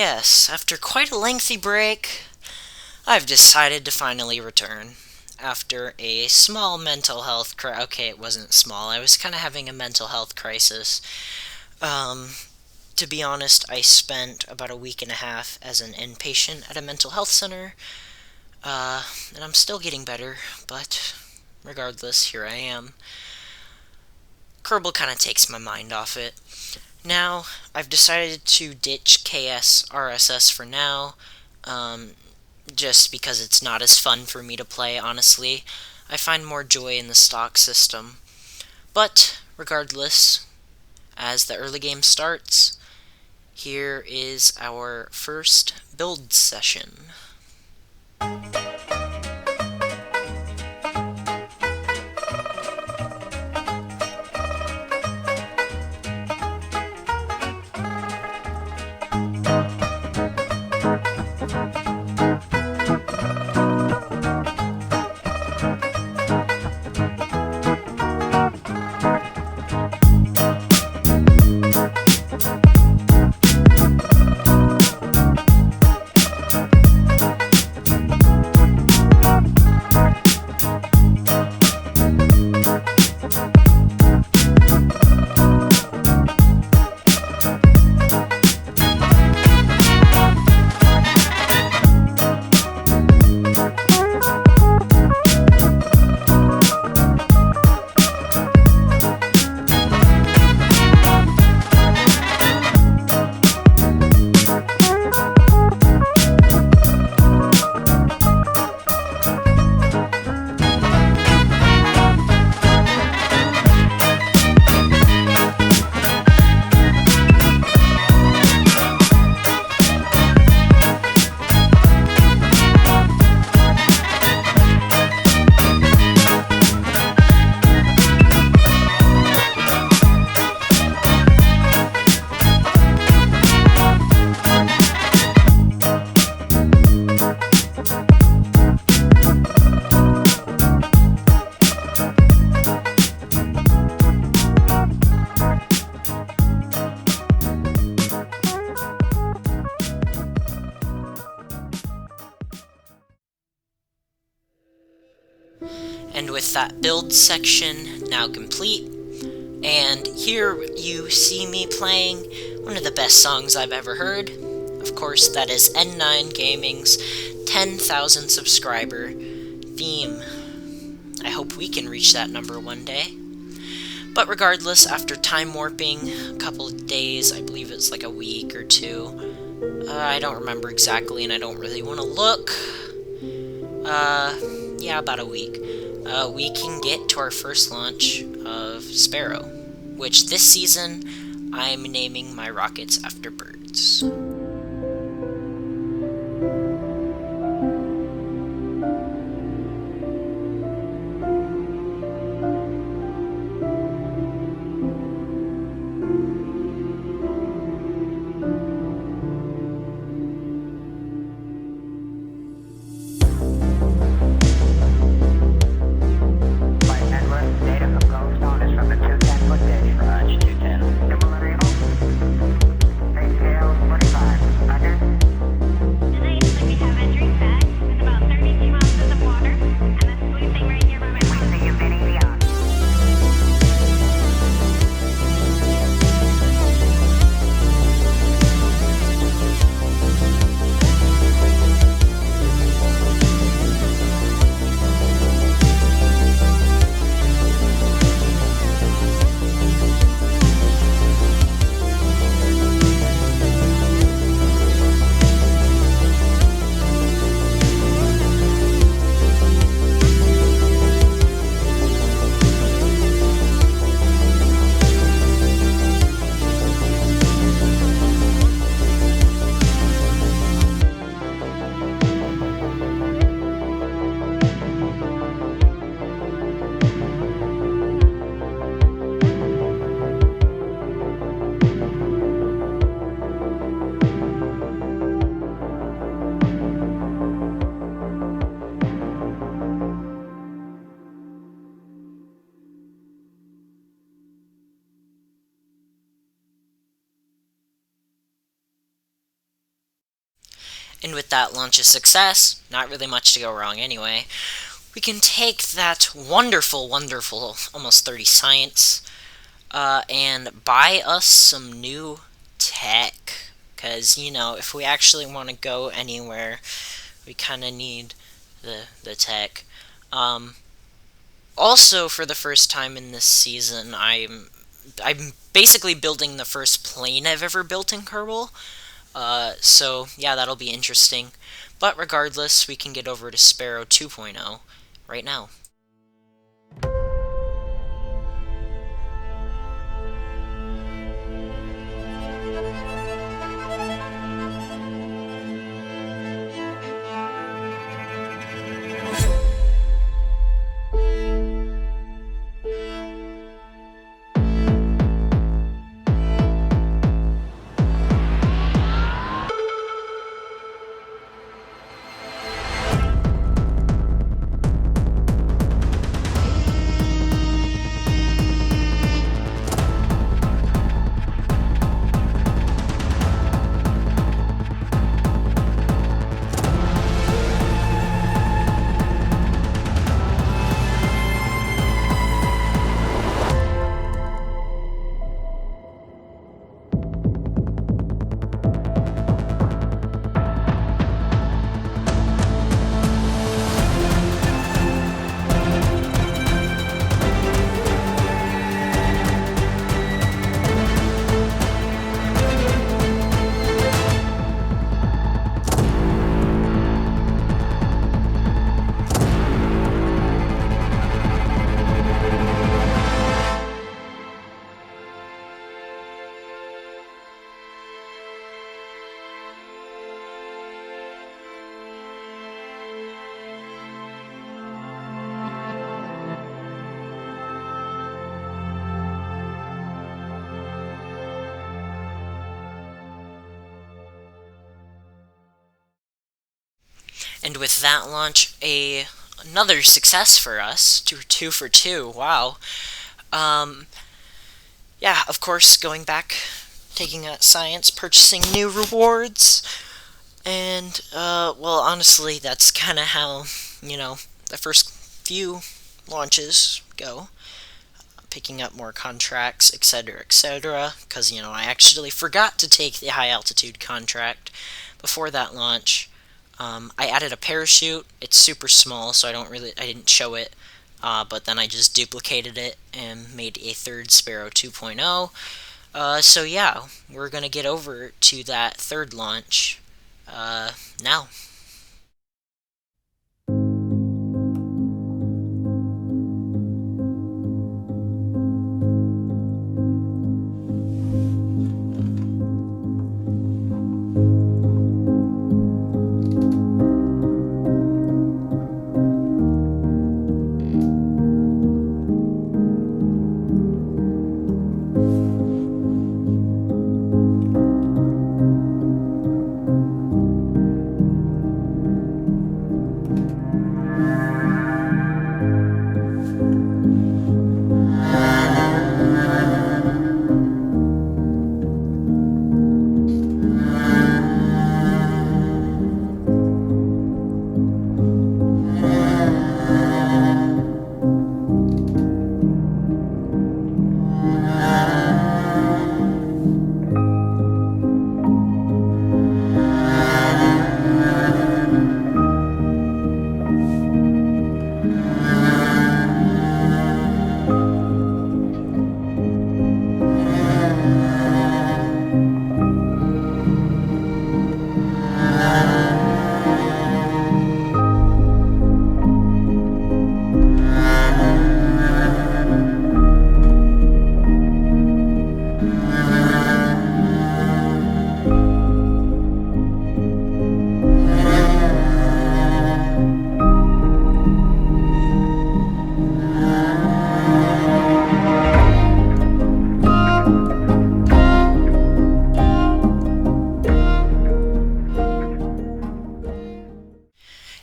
yes, after quite a lengthy break, I've decided to finally return. After a small mental health okay, it wasn't small. I was kind of having a mental health crisis. Um, to be honest, I spent about a week and a half as an inpatient at a mental health center, and I'm still getting better, but regardless, here I am. Kerbal kind of takes my mind off it. Now, I've decided to ditch KS RSS for now, just because it's not as fun for me to play, honestly. I find more joy in the stock system. But, regardless, as the early game starts, here is our first build session. And with that build section now complete, and here you see me playing one of the best songs I've ever heard. Of course, that is N9 Gaming's 10,000 subscriber theme. I hope we can reach that number one day. But regardless, after time warping a couple of days, I believe it's like a week or two, I don't remember exactly and I don't really want to look. Yeah, about a week. We can get to our first launch of Sparrow, which this season I'm naming my rockets after birds. Scale 45. And with that launch a success, not really much to go wrong anyway, we can take that wonderful, almost 30 science, and buy us some new tech. Because, if we actually want to go anywhere, we kind of need the tech. Also, for the first time in this season, I'm basically building the first plane I've ever built in Kerbal. So yeah, that'll be interesting. But regardless, we can get over to Sparrow 2.0 right now. And with that launch, another success for us. Two for two. Wow. Um, yeah, of course, going back, taking out science, purchasing new rewards, and well, honestly, that's kind of how the first few launches go. Picking up more contracts, etc., etc. Because I actually forgot to take the high altitude contract before that launch. I added a parachute. It's super small, so I didn't show it. But then I just duplicated it and made a third Sparrow 2.0. So yeah, we're gonna get over to that third launch now.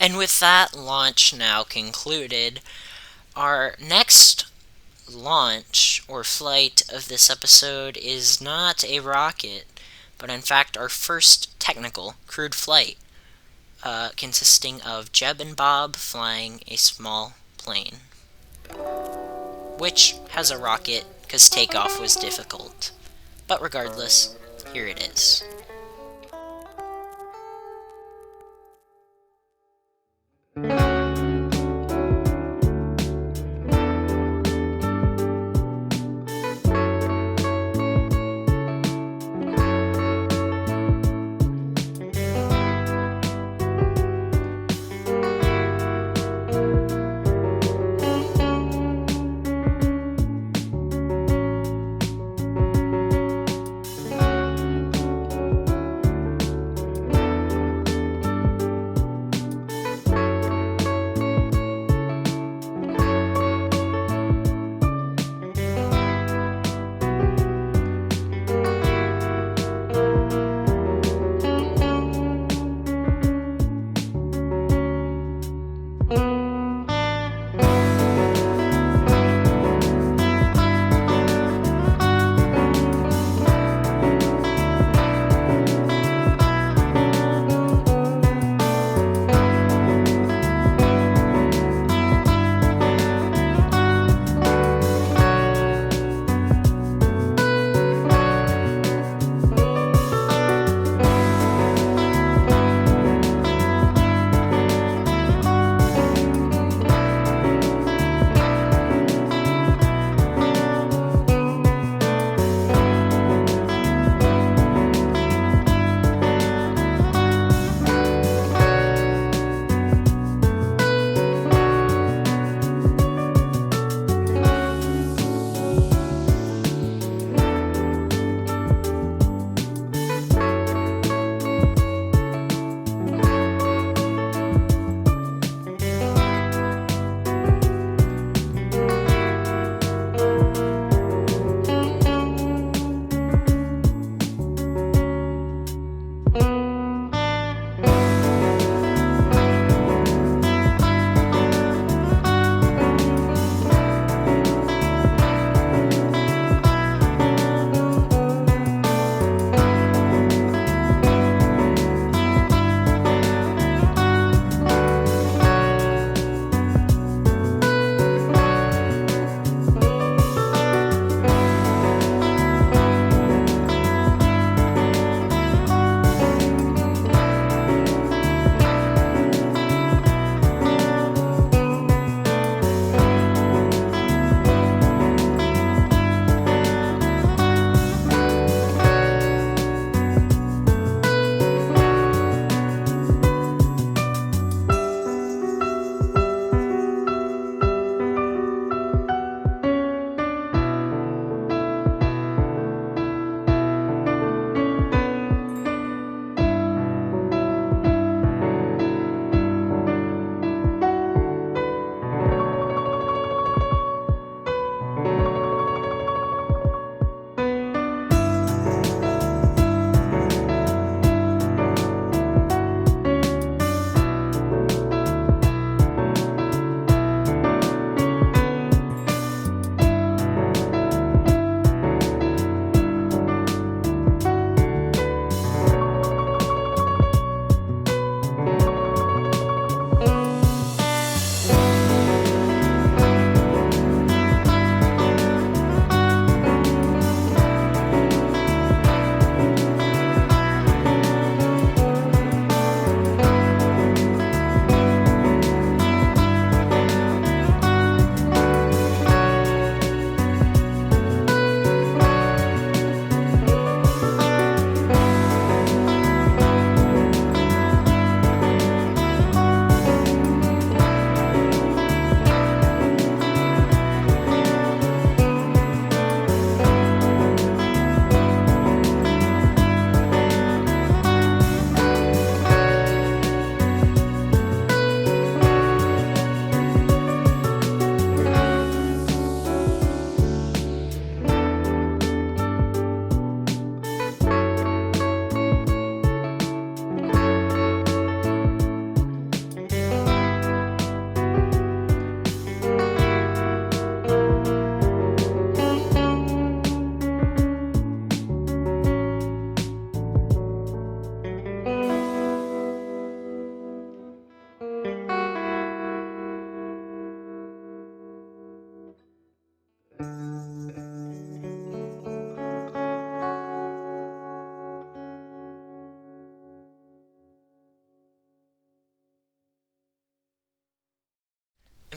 And with that launch now concluded, our next launch or flight of this episode is not a rocket, but in fact our first technical crewed flight. consisting of Jeb and Bob flying a small plane, which has a rocket because takeoff was difficult. But regardless, here it is.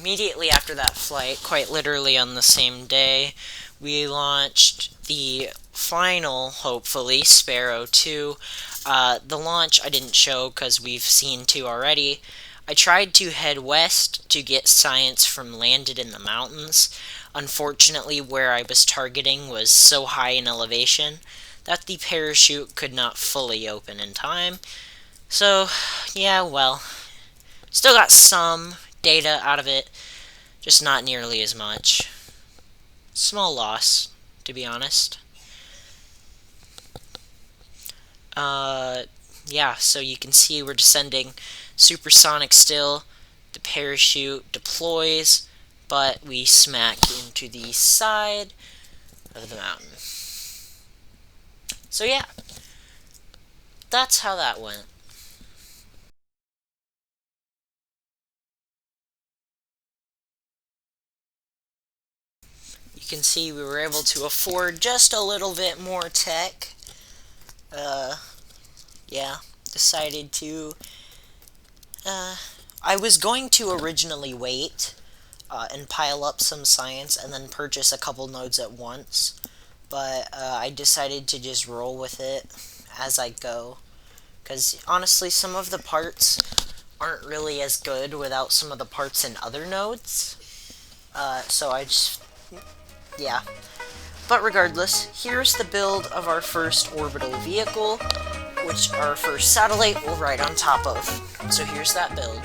immediately after that flight, quite literally on the same day, we launched the final, hopefully, Sparrow 2. The launch I didn't show because we've seen 2 already. I tried to head west to get science from Landed in the Mountains. Unfortunately, where I was targeting was so high in elevation that the parachute could not fully open in time. So, yeah, well, still got some data out of it, just not nearly as much. Small loss, to be honest. Yeah, so you can see we're descending supersonic still. The parachute deploys, but we smack into the side of the mountain. So yeah, that's how that went. You can see we were able to afford just a little bit more tech. Yeah, decided to, I was going to originally wait and pile up some science and then purchase a couple nodes at once, but I decided to just roll with it as I go, because honestly some of the parts aren't really as good without some of the parts in other nodes, so I just, yeah. But regardless, here's the build of our first orbital vehicle, which our first satellite will ride on top of. So here's that build.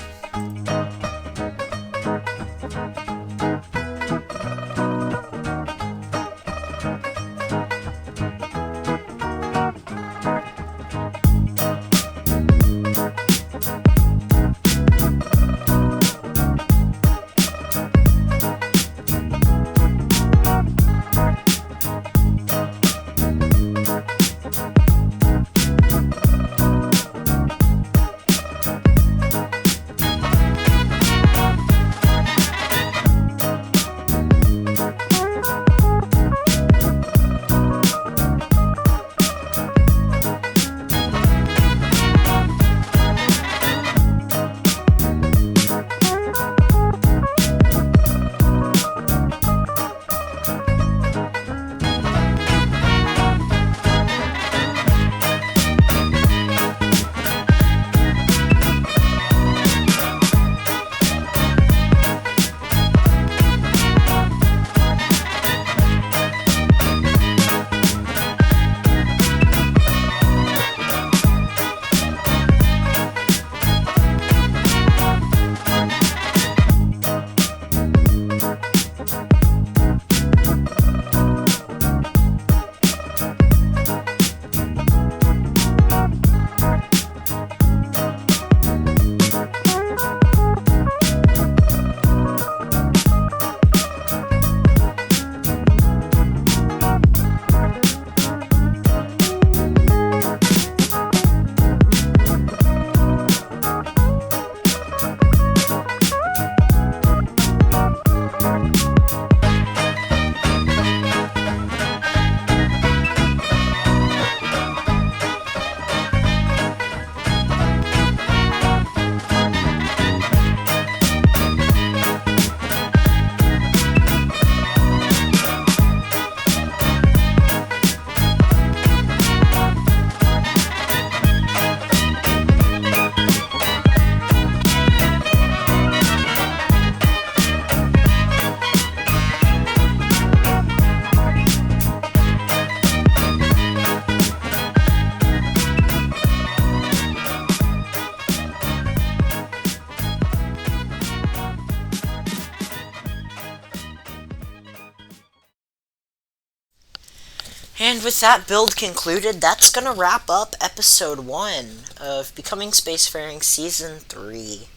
And with that build concluded, that's going to wrap up episode 1 of Becoming Spacefaring Season 3.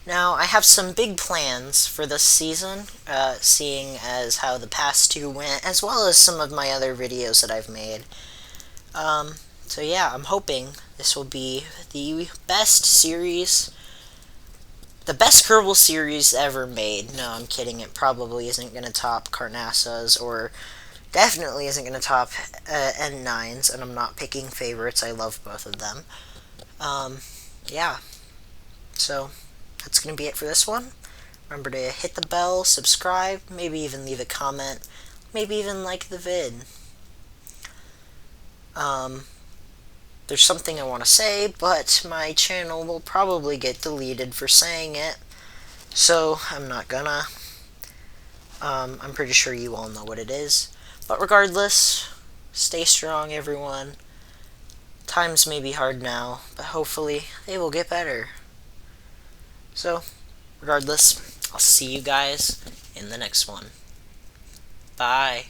Now, I have some big plans for this season, seeing as how the past 2 went, as well as some of my other videos that I've made. So yeah, I'm hoping this will be the best series, the best Kerbal series ever made. No, I'm kidding, it probably isn't going to top Carnassa's, or definitely isn't going to top N9's, and I'm not picking favorites, I love both of them. Yeah, so that's going to be it for this one. Remember to hit the bell, subscribe, maybe even leave a comment, maybe even like the vid. There's something I want to say, but my channel will probably get deleted for saying it, so I'm not gonna. I'm pretty sure you all know what it is. But regardless, stay strong, everyone. Times may be hard now, but hopefully they will get better. So, regardless, I'll see you guys in the next one. Bye.